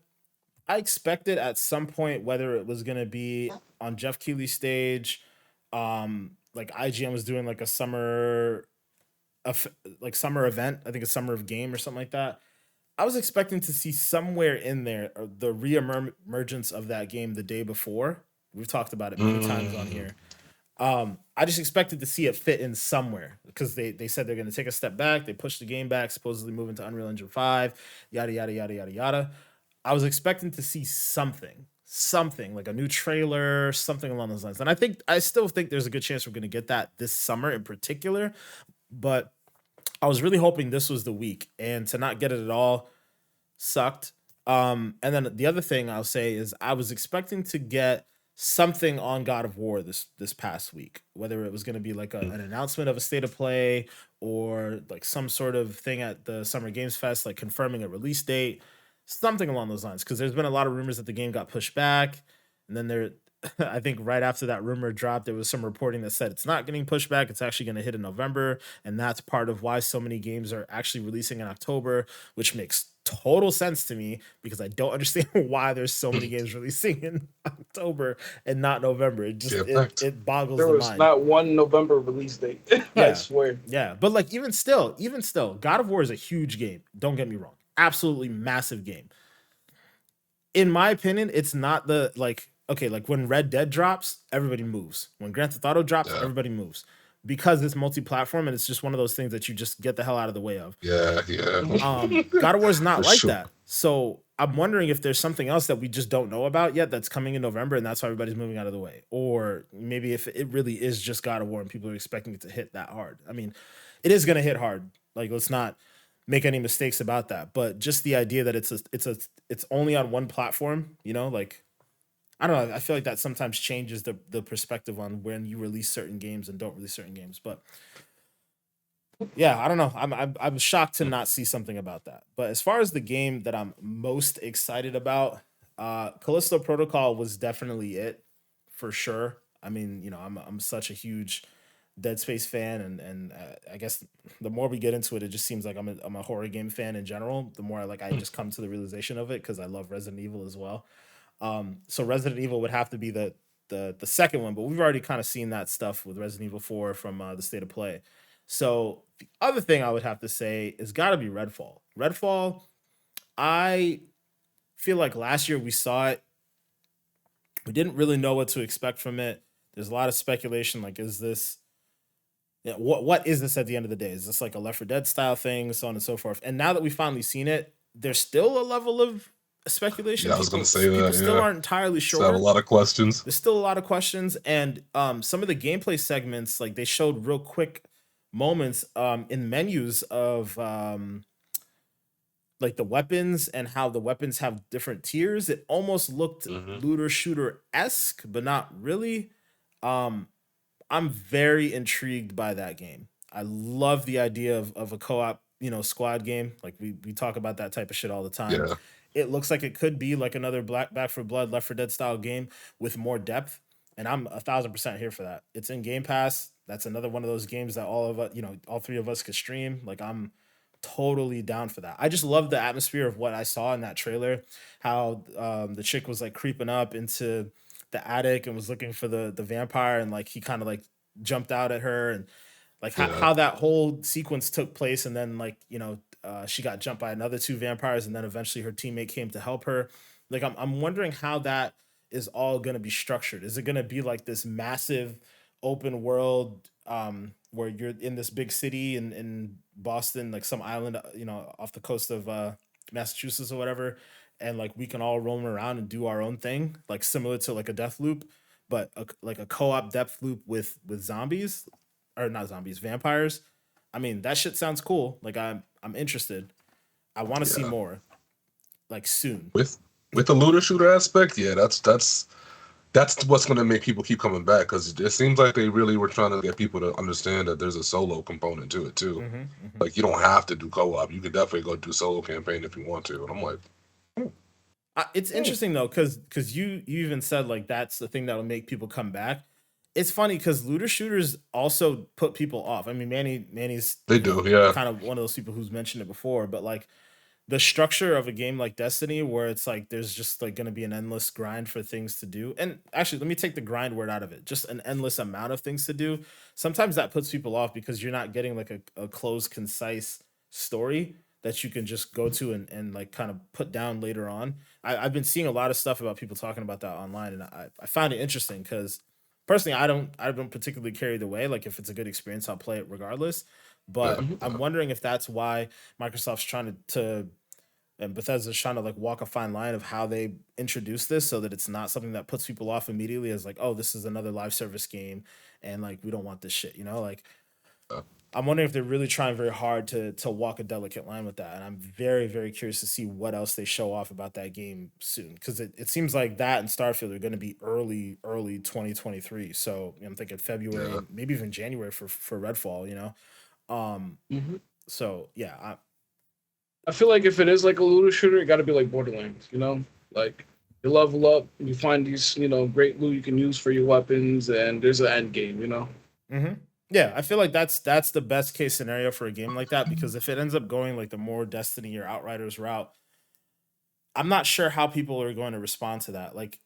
I expected at some point whether it was gonna be on Jeff Keighley's stage, like IGN was doing like a of like summer event, I think a summer of game or something like that. I was expecting to see somewhere in there the re-emergence of that game the day before. We've talked about it many times on Mm-hmm. here. I just expected to see it fit in somewhere because they said they're going to take a step back. They pushed the game back, supposedly moving to Unreal Engine 5, yada, yada, yada, yada, yada. I was expecting to see something like a new trailer, something along those lines. And I still think there's a good chance we're going to get that this summer in particular. But I was really hoping this was the week, and to not get it at all sucked. And then the other thing I'll say is I was expecting to get something on God of War this past week, whether it was going to be like an announcement of a state of play or like some sort of thing at the Summer Games Fest, like confirming a release date, something along those lines. Because there's been a lot of rumors that the game got pushed back, and then there, I think right after that rumor dropped, there was some reporting that said it's not getting pushed back. It's actually going to hit in November, and that's part of why so many games are actually releasing in October, which makes total sense to me because I don't understand why there's so many games releasing in October and not November. It just it boggles there the was mind. not one November release date. I Yeah, swear. yeah. But like even still, God of War is a huge game. Don't get me wrong. Absolutely massive game. In my opinion, it's not the like okay, like when Red Dead drops, everybody moves. When Grand Theft Auto drops, everybody moves. Because it's multi-platform and it's just one of those things that you just get the hell out of the way of. Yeah. God of War is not For like sure. that. So I'm wondering if there's something else that we just don't know about yet that's coming in November and that's why everybody's moving out of the way. Or maybe if it really is just God of War and people are expecting it to hit that hard. I mean, it is going to hit hard. Like, let's not make any mistakes about that. But just the idea that it's only on one platform, you know, like I don't know. I feel like that sometimes changes the perspective on when you release certain games and don't release certain games. But yeah, I don't know. I'm shocked to not see something about that. But as far as the game that I'm most excited about, Callisto Protocol was definitely it for sure. I mean, you know, I'm such a huge Dead Space fan, and I guess the more we get into it, it just seems like I'm a horror game fan in general. The more I just come to the realization of it because I love Resident Evil as well. So Resident Evil would have to be the second one, but we've already kind of seen that stuff with Resident Evil 4 from the State of Play. So the other thing I would have to say is got to be Redfall. Redfall, I feel like last year we saw it. We didn't really know what to expect from it. There's a lot of speculation. Like, is this what is this at the end of the day? Is this like a Left 4 Dead style thing, so on and so forth? And now that we've finally seen it, there's still a level of speculation. Yeah, I was going to say people that. still aren't entirely sure. Still have a lot of questions. There's still a lot of questions, and some of the gameplay segments, like they showed real quick moments in menus of like the weapons and how the weapons have different tiers. It almost looked looter shooter esque, but not really. Um, I'm very intrigued by that game. I love the idea of a co-op, you know, squad game. Like we talk about that type of shit all the time. Yeah. It looks like it could be like another Back for Blood, Left 4 Dead style game with more depth, and I'm 1,000% here for that. It's in Game Pass. That's another one of those games that all of us, you know, all three of us could stream. Like I'm totally down for that. I just love the atmosphere of what I saw in that trailer. How the chick was like creeping up into the attic and was looking for the vampire, and like he kind of like jumped out at her, and like how that whole sequence took place, and then like you know she got jumped by another two vampires, and then eventually her teammate came to help her. Like I'm wondering how that is all going to be structured. Is it going to be like this massive open world where you're in this big city in Boston, like some island, you know, off the coast of Massachusetts or whatever, and like we can all roam around and do our own thing, like similar to like a death loop, but like a co-op depth loop with zombies, or not zombies, vampires. I mean, that shit sounds cool. Like I'm interested. I want to see more, like soon. With the looter shooter aspect, yeah, that's what's going to make people keep coming back, because it seems like they really were trying to get people to understand that there's a solo component to it too. Like you don't have to do co-op. You could definitely go do solo campaign if you want to. And I'm like, it's interesting though, because you even said like that's the thing that'll make people come back. It's funny because looter shooters also put people off. I mean, Manny's they do, yeah, kind of one of those people who's mentioned it before, but like the structure of a game like Destiny, where it's like there's just like going to be an endless grind for things to do. And actually, let me take the grind word out of it. Just an endless amount of things to do. Sometimes that puts people off because you're not getting like a closed, concise story that you can just go to and like kind of put down later on. I've been seeing a lot of stuff about people talking about that online, and I found it interesting because personally, I don't particularly carry the way. Like if it's a good experience, I'll play it regardless. But I'm wondering if that's why Microsoft's trying to and Bethesda's trying to like walk a fine line of how they introduce this so that it's not something that puts people off immediately as like, oh, this is another live service game and like we don't want this shit, you know? Like I'm wondering if they're really trying very hard to walk a delicate line with that. And I'm very, very curious to see what else they show off about that game soon. Because it seems like that and Starfield are going to be early 2023. So I'm thinking February, Yeah. maybe even January for Redfall, you know? Hmm. So yeah, I feel like if it is like a looter shooter, it got to be like Borderlands. You know, like you level up, you find these great loot you can use for your weapons, and there's an end game. You know. hmm yeah, I feel like that's the best case scenario for a game like that because if it ends up going like the more Destiny or Outriders route, I'm not sure how people are going to respond to that. Like,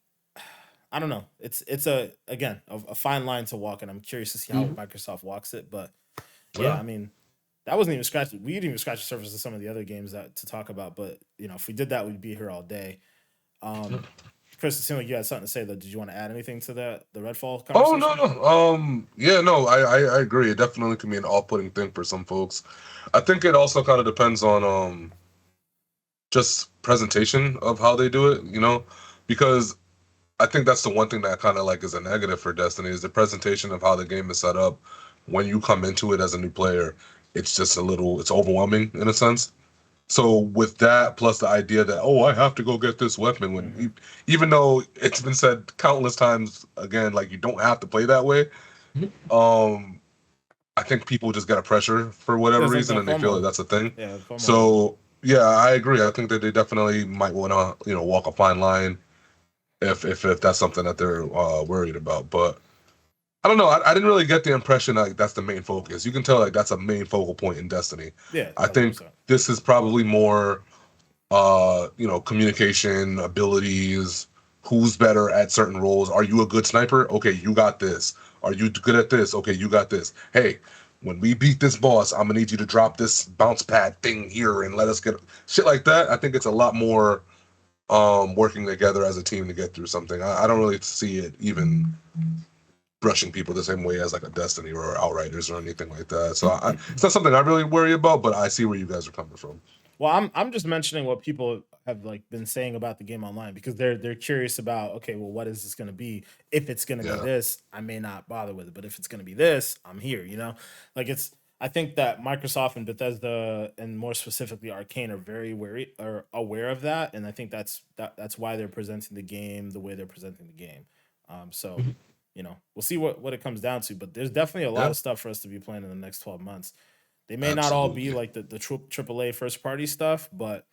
I don't know. It's a again a fine line to walk, and I'm curious to see how Hmm. Microsoft walks it. But yeah, Yeah. I mean, that wasn't even scratched. We didn't even scratch the surface of some of the other games that to talk about. But if we did that, we'd be here all day. Um, Chris, it seemed like you had something to say. Though, did you want to add anything to the Redfall Oh no conversation? no. Yeah no. I agree. It definitely can be an off-putting thing for some folks. I think it also kind of depends on just presentation of how they do it. Because I think that's the one thing that kind of like is a negative for Destiny is the presentation of how the game is set up. When you come into it as a new player, it's just it's overwhelming in a sense. So with that, plus the idea that I have to go get this weapon Mm-hmm. even though it's been said countless times again, like you don't have to play that way. Um, I think people just get a pressure for whatever There's like reason, the and they feel like FOMO. that's a thing. Yeah, the FOMO element. So yeah, I agree. I think that they definitely might want to walk a fine line if that's something that they're worried about. But I don't know. I didn't really get the impression like that's the main focus. You can tell like that's a main focal point in Destiny. Yeah, I think 100%. this is probably more communication abilities, who's better at certain roles. Are you a good sniper? Okay, you got this. Are you good at this? Okay, you got this. Hey, when we beat this boss, I'm gonna need you to drop this bounce pad thing here and let us get shit like that. I think it's a lot more working together as a team to get through something. I don't really see it even brushing people the same way as like a Destiny or Outriders or anything like that. So it's not something I really worry about, but I see where you guys are coming from. Well, I'm just mentioning what people have like been saying about the game online because they're curious about okay, well, what is this going to be? If it's going to be Yeah. this, I may not bother with it, but if it's going to be this, I'm here. Like it's. I think that Microsoft and Bethesda, and more specifically Arcane, are very wary or aware of that, and I think that's why they're presenting the game the way they're presenting the game. So we'll see what it comes down to, but there's definitely a lot Yeah, of stuff for us to be playing in the next 12 months. They may not all be absolutely. like the AAA first party stuff, but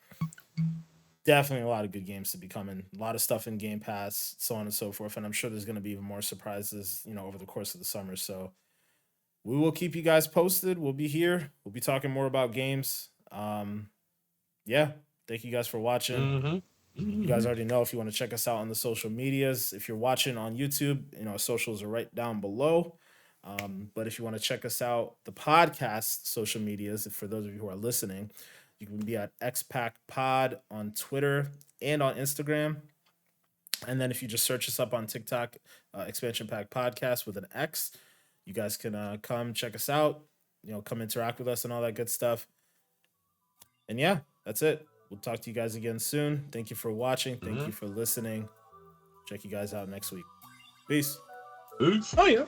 definitely a lot of good games to be coming. A lot of stuff in Game Pass, so on and so forth. And I'm sure there's going to be even more surprises, over the course of the summer. So we will keep you guys posted. We'll be here. We'll be talking more about games. Yeah. Thank you guys for watching. Mm-hmm. You guys already know if you want to check us out on the social medias. If you're watching on YouTube, our socials are right down below. But if you want to check us out, the podcast social medias, for those of you who are listening, you can be at XPack Pod on Twitter and on Instagram. And then if you just search us up on TikTok, Expansion Pack Podcast with an X, you guys can come check us out, come interact with us and all that good stuff. And yeah, that's it. We'll talk to you guys again soon. Thank you for watching. Thank Mm-hmm. you for listening. Check you guys out next week. Peace. Peace. Oh yeah.